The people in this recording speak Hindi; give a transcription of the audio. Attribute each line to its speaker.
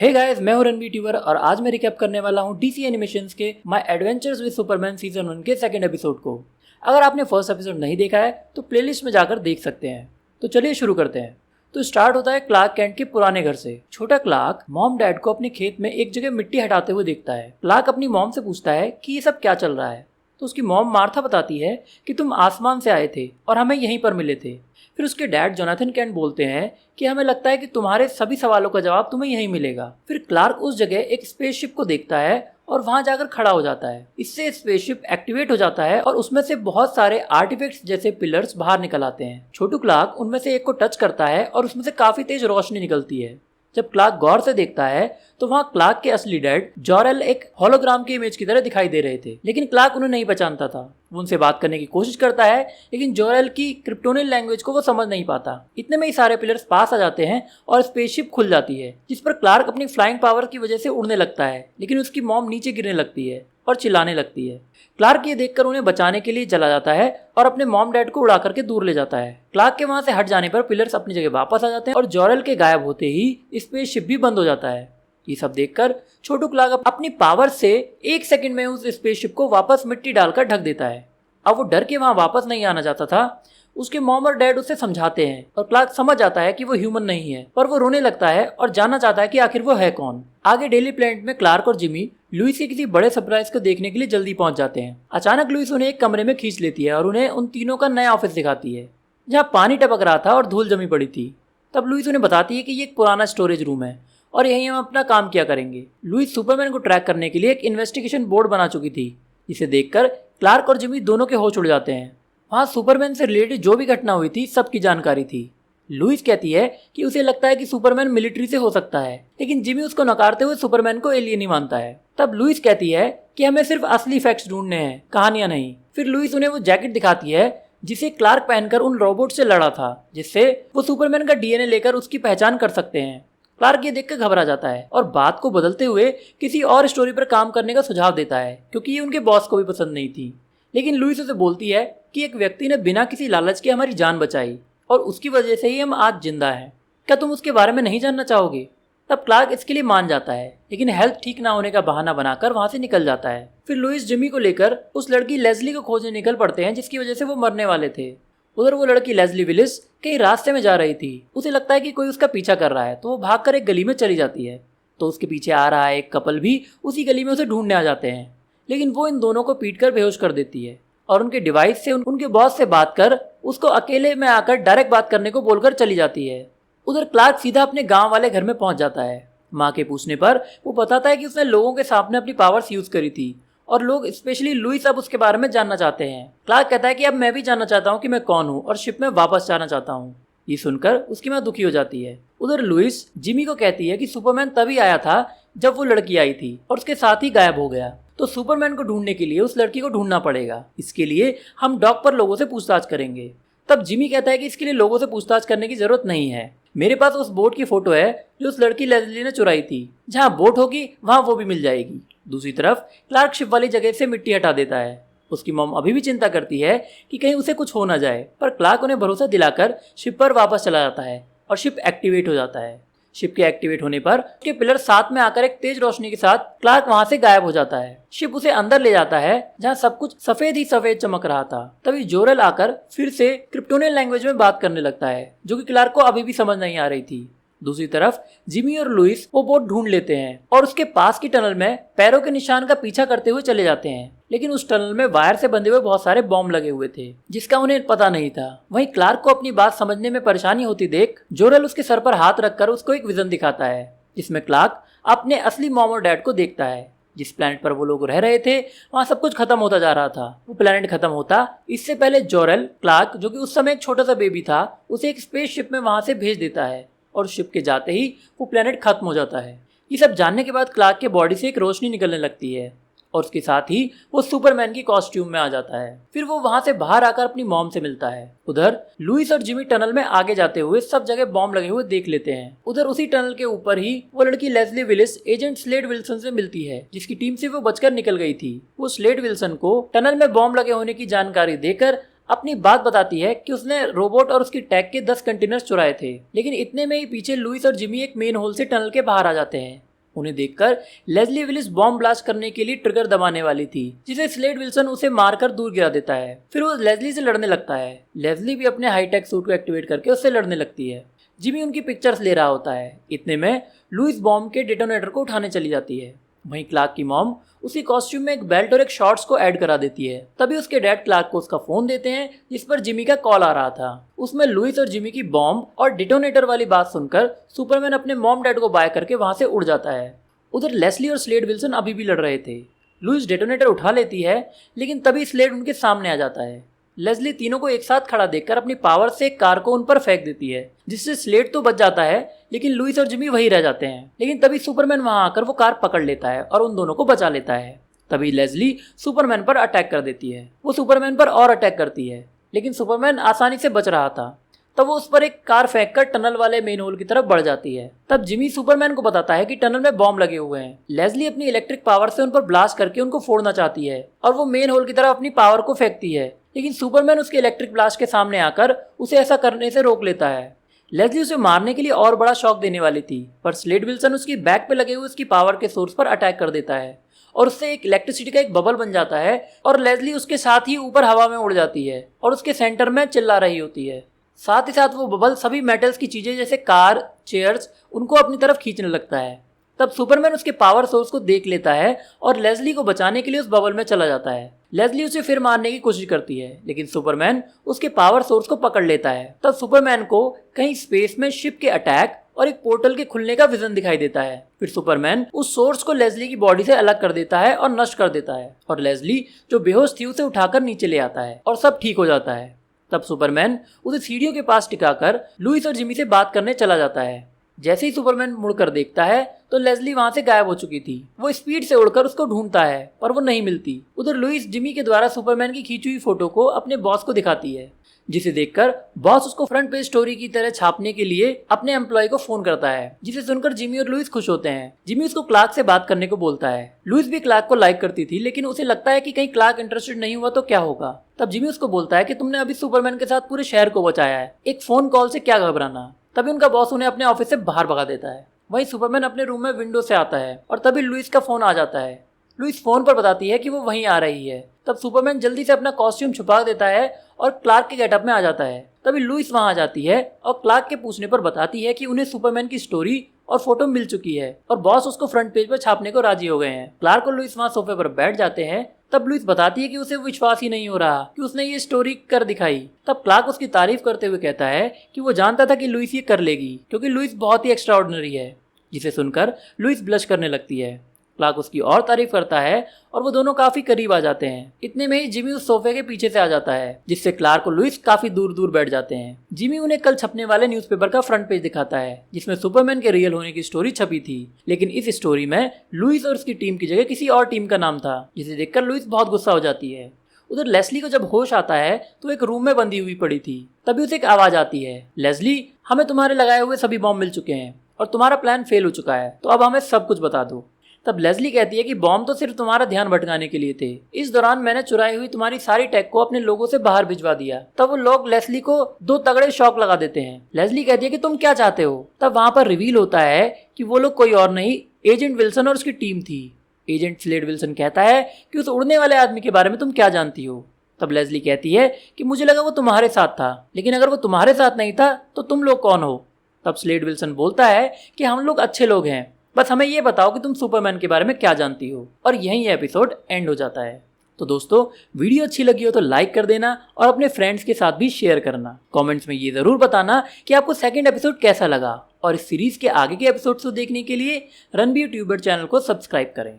Speaker 1: हे गाइस, मैं हूं रणबीर ट्यूबर और आज मैं रिकैप करने वाला हूं डीसी एनिमेशंस के my adventures with Superman season 1 के सेकंड एपिसोड को। अगर आपने फर्स्ट एपिसोड नहीं देखा है तो प्लेलिस्ट में जाकर देख सकते हैं। तो चलिए शुरू करते हैं। तो स्टार्ट होता है क्लार्क कैंट के पुराने घर से। छोटा क्लार्क मॉम डैड को अपने खेत में एक जगह मिट्टी हटाते हुए देखता है। क्लार्क अपनी मॉम से पूछता है कि ये सब क्या चल रहा है। तो उसकी मॉम मार्था बताती है कि तुम आसमान से आए थे और हमें यहीं पर मिले थे। फिर उसके डैड जोनाथन कैंट बोलते हैं कि हमें लगता है कि तुम्हारे सभी सवालों का जवाब तुम्हें यहीं मिलेगा। फिर क्लार्क उस जगह एक स्पेसशिप को देखता है और वहां जाकर खड़ा हो जाता है। इससे स्पेसशिप एक्टिवेट हो जाता है और उसमें से बहुत सारे आर्टिफैक्ट्स जैसे पिलर्स बाहर निकल आते हैं। छोटू क्लार्क उनमें से एक को टच करता है और उसमें से काफी तेज रोशनी निकलती है। जब क्लार्क गौर से देखता है तो वहाँ क्लार्क के असली डैड जॉरेल एक होलोग्राम की इमेज की तरह दिखाई दे रहे थे, लेकिन क्लार्क उन्हें नहीं पहचानता था। वो उनसे बात करने की कोशिश करता है लेकिन जॉरेल की क्रिप्टोनियन लैंग्वेज को वो समझ नहीं पाता। इतने में ही सारे पिलर्स पास आ जाते हैं और स्पेसशिप खुल जाती है, जिस पर क्लार्क अपनी फ्लाइंग पावर की वजह से उड़ने लगता है, लेकिन उसकी मॉम नीचे गिरने लगती है और चिल्लाने लगती है। क्लार्क ये देखकर उन्हें बचाने के लिए चला जाता है और अपने मॉम डैड को उड़ा करके दूर ले जाता है। क्लार्क के वहां से हट जाने पर पिलर्स अपनी जगह वापस आ जाते हैं और जॉरेल के गायब होते ही स्पेसशिप भी बंद हो जाता है। ये सब देखकर छोटू क्लार्क अपनी पावर से एक सेकंड में उस स्पेसशिप को वापस मिट्टी डालकर ढक देता है। अब वो डर के वहां वापस नहीं आना चाहता था। उसके मॉम और डैड उसे समझाते हैं और क्लार्क समझ जाता है कि वो ह्यूमन नहीं है, पर वो रोने लगता है और जानना चाहता है कि आखिर वो है कौन। आगे डेली प्लैनेट में क्लार्क और जिमी लुइस के किसी बड़े सरप्राइज को देखने के लिए जल्दी पहुंच जाते हैं। अचानक लुइस उन्हें एक कमरे में खींच लेती है और उन्हें उन तीनों का नया ऑफिस दिखाती है, जहाँ पानी टपक रहा था और धूल जमी पड़ी थी। तब लुइस उन्हें बताती है कि ये एक पुराना स्टोरेज रूम है और यहीं हम अपना काम किया करेंगे। लुइस सुपरमैन को ट्रैक करने के लिए एक इन्वेस्टिगेशन बोर्ड बना चुकी थी, जिसे देखकर क्लार्क और जिमी दोनों के होश उड़ जाते हैं। वहाँ सुपरमैन से रिलेटेड जो भी घटना हुई थी सबकी जानकारी थी। लुइस कहती है कि उसे लगता है कि सुपरमैन मिलिट्री से हो सकता है, लेकिन जिमी उसको नकारते हुए सुपरमैन को एलियन ही मानता है। तब लुइस कहती है कि हमें सिर्फ असली फैक्ट्स ढूंढने हैं, कहानियां नहीं। फिर लुइस उन्हें वो जैकेट दिखाती है जिसे क्लार्क पहनकर उन रोबोट से लड़ा था, जिससे वो सुपरमैन का डीएनए लेकर उसकी पहचान कर सकते हैं। क्लार्क ये देखकर घबरा जाता है और बात को बदलते हुए किसी और स्टोरी पर काम करने का सुझाव देता है, क्योंकि ये उनके बॉस को भी पसंद नहीं थी। लेकिन लुइस उसे बोलती है कि एक व्यक्ति ने बिना किसी लालच के हमारी जान बचाई और उसकी वजह से ही हम आज जिंदा हैं। क्या तुम उसके बारे में नहीं जानना चाहोगे? तब क्लार्क इसके लिए मान जाता है, लेकिन हेल्थ ठीक ना होने का बहाना बनाकर वहां से निकल जाता है। फिर लुइस जिमी को लेकर उस लड़की लेस्ली को खोजने निकल पड़ते हैं, जिसकी वजह से वो मरने वाले थे। उधर वो लड़की लेस्ली विलिस कहीं रास्ते में जा रही थी। उसे लगता है कि कोई उसका पीछा कर रहा है, तो वो भागकर एक गली में चली जाती है। तो उसके पीछे आ रहा है एक कपल भी उसी गली में उसे ढूंढने आ जाते हैं, लेकिन वो इन दोनों को पीटकर बेहोश कर देती है और उनके डिवाइस से उनके बॉस से बात कर उसको अकेले में आकर डायरेक्ट बात करने को बोलकर चली जाती है। उधर क्लार्क सीधा अपने गांव वाले घर में पहुंच जाता है। माँ के पूछने पर वो बताता है कि उसने लोगों के सामने अपनी पावर्स यूज करी थी और लोग स्पेशली लुइस अब उसके बारे में जानना चाहते हैं। क्लार्क कहता है कि अब मैं भी जानना चाहता हूँ कि मैं कौन हूँ और शिप में वापस जाना चाहता हूँ। ये सुनकर उसकी माँ दुखी हो जाती है। उधर लुइस जिमी को कहती है कि सुपरमैन तभी आया था जब वो लड़की आई थी और उसके साथ ही गायब हो गया, तो सुपरमैन को ढूंढने के लिए उस लड़की को ढूंढना पड़ेगा। इसके लिए हम डॉक पर लोगों से पूछताछ करेंगे। तब जिमी कहता है कि इसके लिए लोगों से पूछताछ करने की जरूरत नहीं है, मेरे पास उस बोट की फोटो है जो उस लड़की लेस्ली ने चुराई थी। जहाँ बोट होगी वहाँ वो भी मिल जाएगी। दूसरी तरफ क्लार्क शिप वाली जगह से मिट्टी हटा देता है। उसकी मॉम अभी भी चिंता करती है कि कहीं उसे कुछ हो ना जाए, पर क्लार्क उन्हें भरोसा दिलाकर शिप पर वापस चला जाता है और शिप एक्टिवेट हो जाता है। शिप के एक्टिवेट होने पर उसके पिलर साथ में आकर एक तेज रोशनी के साथ क्लार्क वहां से गायब हो जाता है। शिप उसे अंदर ले जाता है जहां सब कुछ सफेद ही सफेद चमक रहा था। तभी जोरेल आकर फिर से क्रिप्टोनियन लैंग्वेज में बात करने लगता है, जो कि क्लार्क को अभी भी समझ नहीं आ रही थी। दूसरी तरफ जिमी और लुइस वो बोट ढूंढ लेते हैं और उसके पास की टनल में पैरों के निशान का पीछा करते हुए चले जाते हैं, लेकिन उस टनल में वायर से बंधे हुए बहुत सारे बॉम्ब लगे हुए थे, जिसका उन्हें पता नहीं था। वहीं क्लार्क को अपनी बात समझने में परेशानी होती देख जोरेल उसके सर पर हाथ रखकर उसको एक विजन दिखाता है, जिसमें क्लार्क अपने असली मॉम और डैड को देखता है। जिस प्लेनेट पर वो लोग रह रहे थे वहाँ सब कुछ खत्म होता जा रहा था। वो प्लेनेट खत्म होता इससे पहले जोरेल क्लार्क, जो कि उस समय एक छोटा सा बेबी था, उसे एक स्पेसशिप में वहां से भेज देता है और शिप के जाते ही वो प्लेनेट खत्म हो जाता है। ये सब जानने के बाद क्लार्क के बॉडी से एक रोशनी निकलने लगती है और उसके साथ ही वो सुपरमैन की कॉस्ट्यूम में आ जाता है। फिर वो वहां से बाहर आकर अपनी मॉम से मिलता है। उधर लुइस और जिमी टनल में आगे जाते हुए सब जगह बॉम्ब लगे हुए देख लेते हैं। उधर उसी टनल के ऊपर ही वो लड़की Leslie Willis agent Slade Wilson से मिलती है, जिसकी टीम से वो बचकर निकल गई थी। वो स्लेड विल्सन को टनल में बॉम्ब लगे होने की जानकारी देकर अपनी बात बताती है कि उसने रोबोट और उसकी टैग के 10 कंटेनर्स चुराए थे, लेकिन इतने में ही पीछे लुइस और जिमी एक मेन होल से टनल के बाहर आ जाते हैं। उन्हें देखकर लेस्ली विलिस बॉम्ब ब्लास्ट करने के लिए ट्रिगर दबाने वाली थी, जिसे स्लेड विल्सन उसे मारकर दूर गिरा देता है। फिर वो लेस्ली से लड़ने लगता है। लेस्ली भी अपने हाईटेक सूट को एक्टिवेट करके उससे लड़ने लगती है। जिमी उनकी पिक्चर्स ले रहा होता है। इतने में लुइस बॉम्ब के डेटोनेटर को उठाने चली जाती है। वहीं क्लार्क की मॉम उसी कॉस्ट्यूम में एक बेल्ट और एक शॉर्ट्स को ऐड करा देती है। तभी उसके डैड क्लार्क को उसका फोन देते हैं, जिस पर जिमी का कॉल आ रहा था। उसमें लुइस और जिमी की बॉम्ब और डिटोनेटर वाली बात सुनकर सुपरमैन अपने मॉम डैड को बाय करके वहां से उड़ जाता है। उधर लेस्ली और स्लेड विल्सन अभी भी लड़ रहे थे। लुइस डेटोनेटर उठा लेती है, लेकिन तभी स्लेड उनके सामने आ जाता है। लेस्ली तीनों को एक साथ खड़ा देखकर अपनी पावर से एक कार को उन पर फेंक देती है, जिससे स्लेड तो बच जाता है, लेकिन लुइस और जिमी वहीं रह जाते हैं। लेकिन तभी सुपरमैन वहां आकर वो कार पकड़ लेता है और उन दोनों को बचा लेता है। तभी लेस्ली सुपरमैन पर अटैक कर देती है। वो सुपरमैन पर और अटैक करती है, लेकिन सुपरमैन आसानी से बच रहा था। तब वो उस पर एक कार फेंककर टनल वाले मेन होल की तरफ बढ़ जाती है। तब जिमी सुपरमैन को बताता है कि टनल में बॉम्ब लगे हुए हैं। लेस्ली अपनी इलेक्ट्रिक पावर से उन पर ब्लास्ट करके उनको फोड़ना चाहती है और वो मेन होल की तरफ अपनी पावर को फेंकती है, लेकिन सुपरमैन उसके इलेक्ट्रिक ब्लास्ट के सामने आकर उसे ऐसा करने से रोक लेता है। लेस्ली उसे मारने के लिए और बड़ा शॉक देने वाली थी, पर स्लेड विल्सन उसकी बैक पे लगे हुए उसकी पावर के सोर्स पर अटैक कर देता है और उससे एक इलेक्ट्रिसिटी का एक बबल बन जाता है और लेस्ली उसके साथ ही ऊपर हवा में उड़ जाती है और उसके सेंटर में चिल्ला रही होती है। साथ ही साथ वो बबल सभी मेटल्स की चीजें जैसे कार, चेयर्स उनको अपनी तरफ खींचने लगता है। तब सुपरमैन उसके पावर सोर्स को देख लेता है और लेस्ली को बचाने के लिए उस बबल में चला जाता है। लेस्ली उसे फिर मारने की कोशिश करती है, लेकिन सुपरमैन उसके पावर सोर्स को पकड़ लेता है। तब सुपरमैन को कहीं स्पेस में शिप के अटैक और एक पोर्टल के खुलने का विजन दिखाई देता है। फिर सुपरमैन उस सोर्स को लेस्ली की बॉडी से अलग कर देता है और नष्ट कर देता है और लेस्ली जो बेहोश थी उसे उठाकर नीचे ले आता है और सब ठीक हो जाता है। तब सुपरमैन उसे सीढ़ियों के पास टिकाकर लुइस और जिमी से बात करने चला जाता है। जैसे ही सुपरमैन मुड़कर देखता है तो लेस्ली वहां से गायब हो चुकी थी। वो स्पीड से उड़कर उसको ढूंढता है पर वो नहीं मिलती। उधर लुइस जिमी के द्वारा सुपरमैन की खींची हुई फोटो को अपने बॉस को दिखाती है, जिसे देखकर बॉस उसको फ्रंट पेज स्टोरी की तरह छापने के लिए अपने एम्प्लॉय को फोन करता है, जिसे सुनकर जिमी और लुइस खुश होते हैं। जिमी उसको क्लार्क से बात करने को बोलता है। लुइस भी क्लार्क को लाइक करती थी, लेकिन उसे लगता है कि कहीं क्लार्क इंटरेस्टेड नहीं हुआ तो क्या होगा। तब जिमी उसको बोलता है कि तुमने अभी सुपरमैन के साथ पूरे शहर को बचाया है, एक फोन कॉल से क्या घबराना। तभी उनका बॉस उन्हें अपने ऑफिस से बाहर भगा देता है। वहीं सुपरमैन अपने रूम में विंडो से आता है और तभी लुइस का फोन आ जाता है। लुइस फोन पर बताती है कि वो वहीं आ रही है। तब सुपरमैन जल्दी से अपना कॉस्ट्यूम छुपा देता है और क्लार्क के गेटअप में आ जाता है। तभी लुइस वहां आ जाती है और क्लार्क के पूछने पर बताती है कि उन्हें सुपरमैन की स्टोरी और फोटो मिल चुकी है और बॉस उसको फ्रंट पेज पर छापने को राजी हो गए हैं। क्लार्क और लुइस वहां सोफे पर बैठ जाते हैं। तब लुइस बताती है कि उसे विश्वास ही नहीं हो रहा कि उसने ये स्टोरी कर दिखाई। तब क्लार्क उसकी तारीफ करते हुए कहता है कि वो जानता था कि लुइस ये कर लेगी, क्योंकि लुइस बहुत ही एक्स्ट्राऑर्डिनरी है, जिसे सुनकर लुइस ब्लश करने लगती है। क्लार्क उसकी और तारीफ करता है और वो दोनों काफी करीब आ जाते हैं। इतने में ही जिमी उस सोफे के पीछे से आ जाता है, जिससे क्लार्क और लुइस काफी दूर दूर बैठ जाते हैं। जिमी उन्हें कल छपने वाले न्यूज़पेपर का फ्रंट पेज दिखाता है, जिसमें सुपरमैन के रियल होने की स्टोरी छपी थी, लेकिन इस स्टोरी में लुइस और उसकी टीम की जगह किसी और टीम का नाम था, जिसे देखकर लुइस बहुत गुस्सा हो जाती है। उधर लेस्ली को जब होश आता है तो एक रूम में बंधी हुई पड़ी थी। तभी उसे एक आवाज आती है, लेस्ली, हमें तुम्हारे लगाए हुए सभी बॉम्ब मिल चुके हैं और तुम्हारा प्लान फेल हो चुका है, तो अब हमें सब कुछ बता दो। तब लेस्ली कहती है कि बॉम्ब तो सिर्फ तुम्हारा ध्यान भटकाने के लिए थे। इस दौरान मैंने चुराई हुई तुम्हारी सारी टेक को अपने लोगों से बाहर भिजवा दिया। तब वो लोग लेस्ली को दो तगड़े शॉक लगा देते हैं। लेस्ली कहती है कि तुम क्या चाहते हो। तब वहां पर रिवील होता है कि वो लोग कोई और नहीं, एजेंट विल्सन और उसकी टीम थी। एजेंट स्लेड विल्सन कहता है कि उस उड़ने वाले आदमी के बारे में तुम क्या जानती हो। तब लेस्ली कहती है कि मुझे लगा वो तुम्हारे साथ था, लेकिन अगर वो तुम्हारे साथ नहीं था तो तुम लोग कौन हो। तब स्लेड विल्सन बोलता है कि हम लोग अच्छे लोग हैं, बस हमें ये बताओ कि तुम सुपरमैन के बारे में क्या जानती हो। और यहीं ये एपिसोड एंड हो जाता है। तो दोस्तों, वीडियो अच्छी लगी हो तो लाइक कर देना और अपने फ्रेंड्स के साथ भी शेयर करना। कमेंट्स में ये जरूर बताना कि आपको सेकंड एपिसोड कैसा लगा, और इस सीरीज के आगे के एपिसोड्स को देखने के लिए रणबीर ट्यूबर चैनल को सब्सक्राइब करें।